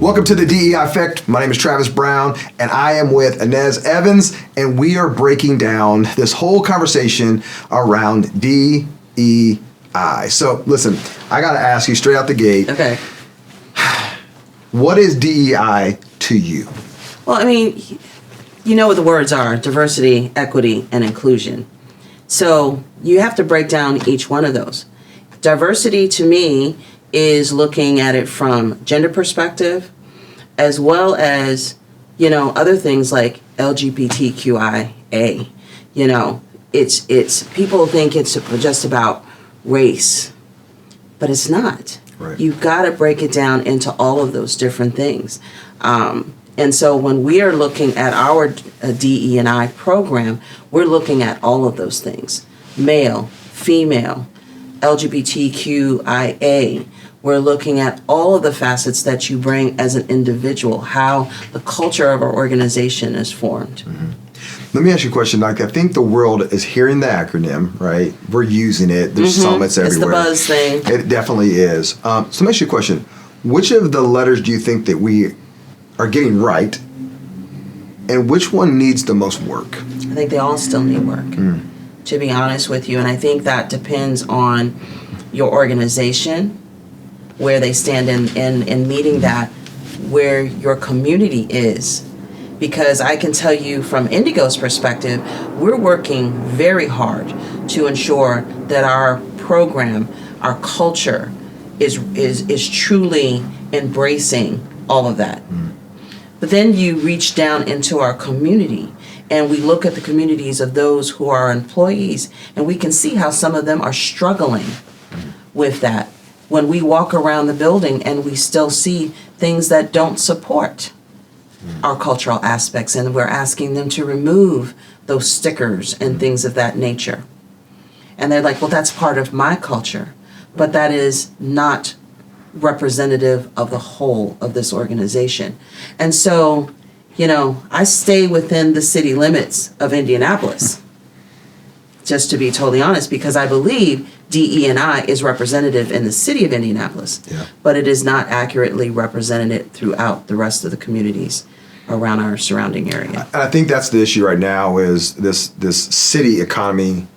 Welcome to the DEI Effect. My name is Travis Brown, and I am with Inez Evans, and we are breaking down this whole conversation around DEI. So, listen, I got to ask you straight out the gate. Okay. What is DEI to you? Well, I mean, you know what the words are: diversity, equity, and inclusion. So you have to break down each one of those. Diversity to me is looking at it from gender perspective, as well as, other things like LGBTQIA. It's people think it's just about race, but it's not. Right. You've got to break it down into all of those different things. And so when we are looking at our DE&I program, we're looking at all of those things: male, female, LGBTQIA. We're looking at all of the facets that you bring as an individual, how the culture of our organization is formed. Mm-hmm. Let me ask you a question, Doc. I think the world is hearing the acronym, right? We're using it. There's summits everywhere. It's the buzz thing. It definitely is. So let me ask you a question. Which of the letters do you think that we are getting right, and which one needs the most work? I think they all still need work, to be honest with you. And I think that depends on your organization, where they stand in meeting that, where your community is. Because I can tell you from Indigo's perspective, we're working very hard to ensure that our program, our culture is truly embracing all of that. But then you reach down into our community, and we look at the communities of those who are employees, and we can see how some of them are struggling with that. When we walk around the building and we still see things that don't support our cultural aspects, and we're asking them to remove those stickers and things of that nature. And they're like, well, that's part of my culture, but that is not representative of the whole of this organization. And so, I stay within the city limits of Indianapolis, just to be totally honest, because I believe DE&I is representative in the city of Indianapolis, but it is not accurately represented throughout the rest of the communities around our surrounding area. And I think that's the issue right now is this city economy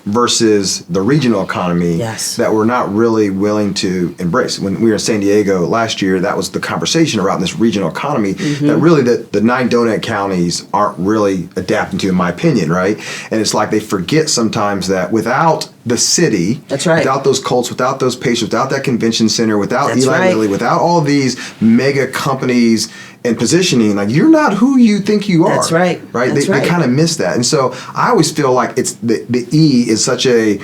versus the regional economy that we're not really willing to embrace. When we were in San Diego last year, that was the conversation around this regional economy that really the 9 donut counties aren't really adapting to, in my opinion, right? And it's like they forget sometimes that without the city, without those Colts, without those patients, without that convention center, without Eli Lilly, without all these mega companies and positioning, like, you're not who you think you are. That's right. Right? They kind of miss that. And so I always feel like it's the E is such a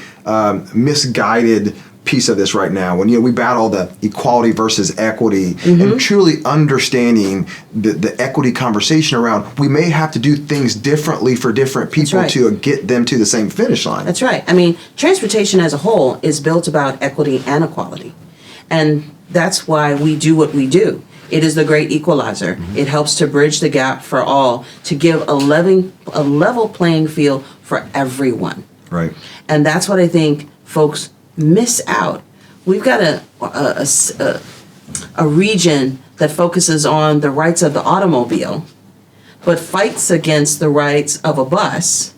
misguided piece of this right now. When we battle the equality versus equity and truly understanding the equity conversation around, we may have to do things differently for different people to get them to the same finish line. That's right. I mean, transportation as a whole is built about equity and equality. And that's why we do what we do. It is the great equalizer. It helps to bridge the gap for all, to give a level playing field for everyone. Right. And that's what I think folks miss out. We've got a region that focuses on the rights of the automobile, but fights against the rights of a bus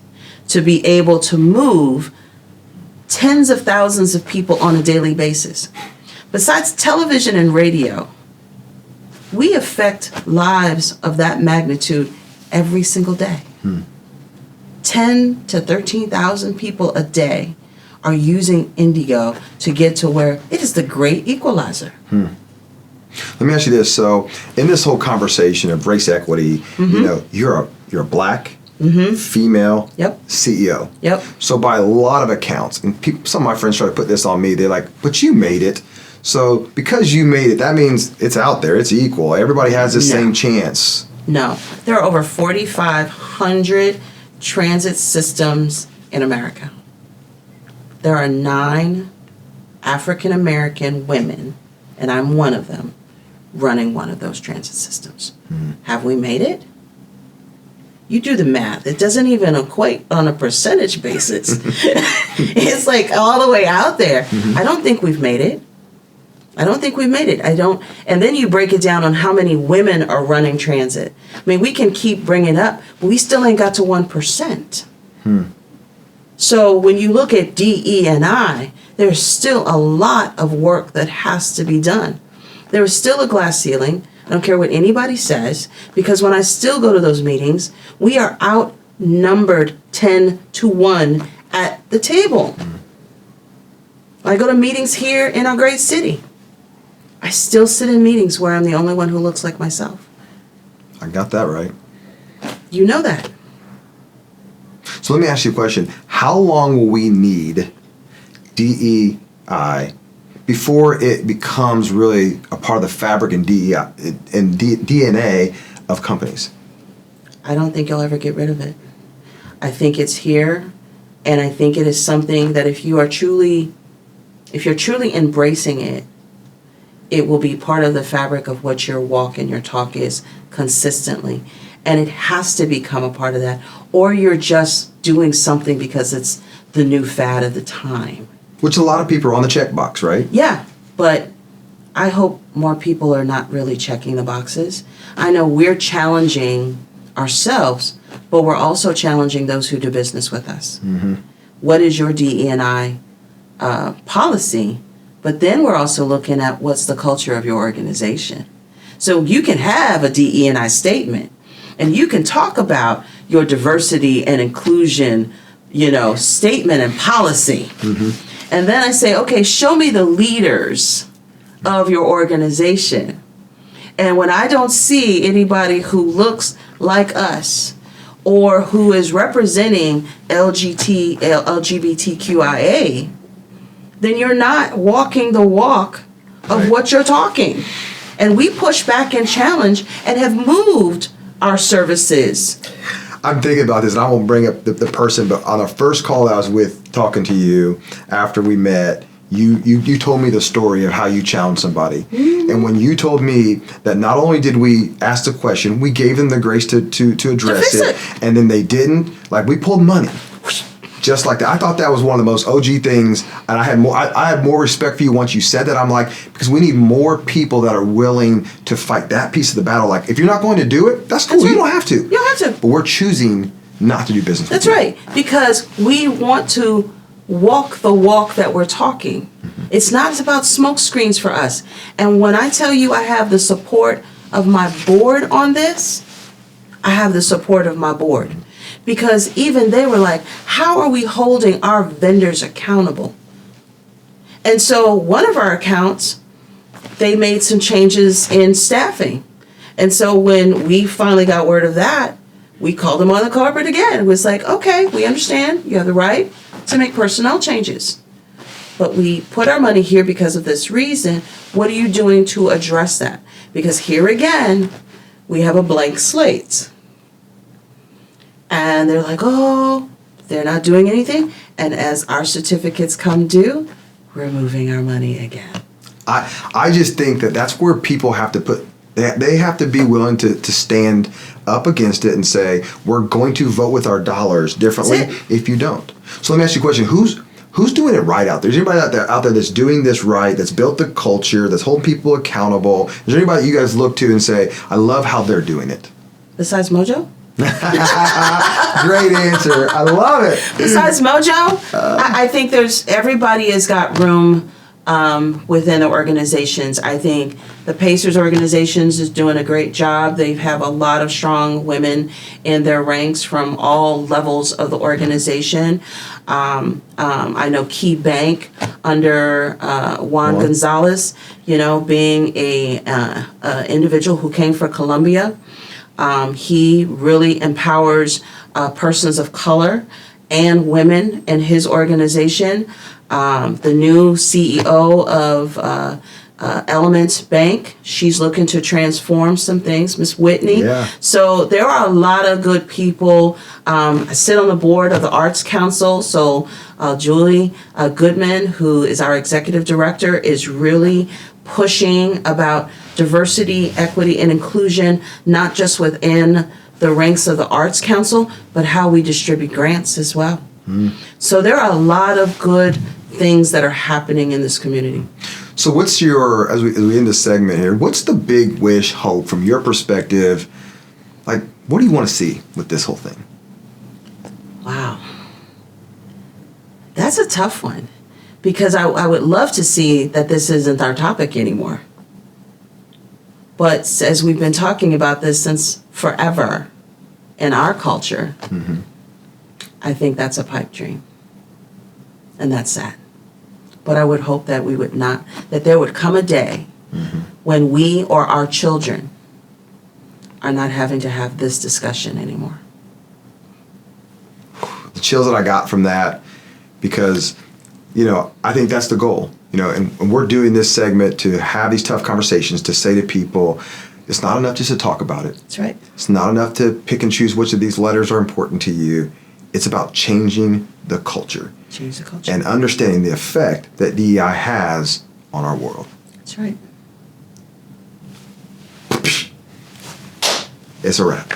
to be able to move tens of thousands of people on a daily basis. Besides television and radio, we affect lives of that magnitude every single day. 10 to 13,000 people a day are using Indigo to get to where it is the great equalizer. Let me ask you this. So in this whole conversation of race equity, you're a black, female CEO. So by a lot of accounts, and some of my friends try to put this on me, they're like, but you made it. So because you made it, that means it's out there, it's equal. Everybody has the same chance. No. There are over 4,500 transit systems in America. There are 9 African American women, and I'm one of them, running one of those transit systems. Have we made it? You do the math. It doesn't even equate on a percentage basis. It's like all the way out there. I don't think we've made it. I don't think we've made it. And then you break it down on how many women are running transit. I mean, we can keep bringing it up, but we still ain't got to 1%. So when you look at DE&I, there's still a lot of work that has to be done. There is still a glass ceiling. I don't care what anybody says, because when I still go to those meetings, we are outnumbered 10-1 at the table. I go to meetings here in our great city. I still sit in meetings where I'm the only one who looks like myself. I got that right. You know that. So let me ask you a question. How long will we need DEI before it becomes really a part of the fabric and DEI and DNA of companies? I don't think you'll ever get rid of it. I think it's here, and I think it is something that if you're truly embracing it, it will be part of the fabric of what your walk and your talk is consistently. And it has to become a part of that. Or you're just doing something because it's the new fad of the time. Which a lot of people are on the checkbox, right? Yeah, but I hope more people are not really checking the boxes. I know we're challenging ourselves, but we're also challenging those who do business with us. Mm-hmm. What is your DE&I policy? But then we're also looking at what's the culture of your organization. So you can have a DE&I statement, and you can talk about your diversity and inclusion, statement and policy. Mm-hmm. And then I say, okay, show me the leaders of your organization. And when I don't see anybody who looks like us or who is representing LGBTQIA, then you're not walking the walk of what you're talking. And we push back and challenge and have moved our services. I'm thinking about this, and I won't bring up the person, but on the first call I was with talking to you after we met, you told me the story of how you challenged somebody. Mm-hmm. And when you told me that not only did we ask the question, we gave them the grace to address it, and then they didn't, like we pulled money. Just like that. I thought that was one of the most OG things, and I had more respect for you once you said that. I'm like, because we need more people that are willing to fight that piece of the battle. Like, if you're not going to do it, that's cool. Right. You don't have to. You don't have to. But we're choosing not to do business with you. That's right. Because we want to walk the walk that we're talking. Mm-hmm. It's not about smoke screens for us. And when I tell you I have the support of my board on this, I have the support of my board. Because even they were like, how are we holding our vendors accountable? And so one of our accounts, they made some changes in staffing. And so when we finally got word of that, we called them on the carpet again. It was like, okay, we understand you have the right to make personnel changes. But we put our money here because of this reason. What are you doing to address that? Because here again, we have a blank slate. And they're like, oh, they're not doing anything. And as our certificates come due, we're moving our money again. I just think that's where people have to put, they have to be willing to stand up against it and say, we're going to vote with our dollars differently if you don't. So let me ask you a question. Who's doing it right out there? Is there anybody out there that's doing this right, that's built the culture, that's holding people accountable? Is there anybody you guys look to and say, I love how they're doing it? Besides Mojo? Great answer. I love it. Besides Mojo, I think everybody has got room within the organizations. I think the Pacers organizations is doing a great job. They have a lot of strong women in their ranks from all levels of the organization. I know Key Bank under Juan Gonzalez, being a individual who came from Colombia. He really empowers persons of color and women in his organization. The new CEO of Elements Bank, she's looking to transform some things, Miss Whitney. Yeah. So there are a lot of good people. I sit on the board of the Arts Council, so Julie Goodman, who is our executive director, is really pushing about diversity, equity, and inclusion, not just within the ranks of the Arts Council, but how we distribute grants as well. So there are a lot of good things that are happening in this community. So what's your, as we end this segment here, what's the big wish, hope from your perspective? Like, what do you want to see with this whole thing? Wow. That's a tough one, because I would love to see that this isn't our topic anymore. But as we've been talking about this since forever in our culture, I think that's a pipe dream. And that's sad. But I would hope that that there would come a day when we or our children are not having to have this discussion anymore. The chills that I got from that, because, I think that's the goal, and we're doing this segment to have these tough conversations, to say to people, it's not enough just to talk about it. That's right. It's not enough to pick and choose which of these letters are important to you. It's about changing the culture. Change the culture. And understanding the effect that DEI has on our world. That's right. It's a wrap.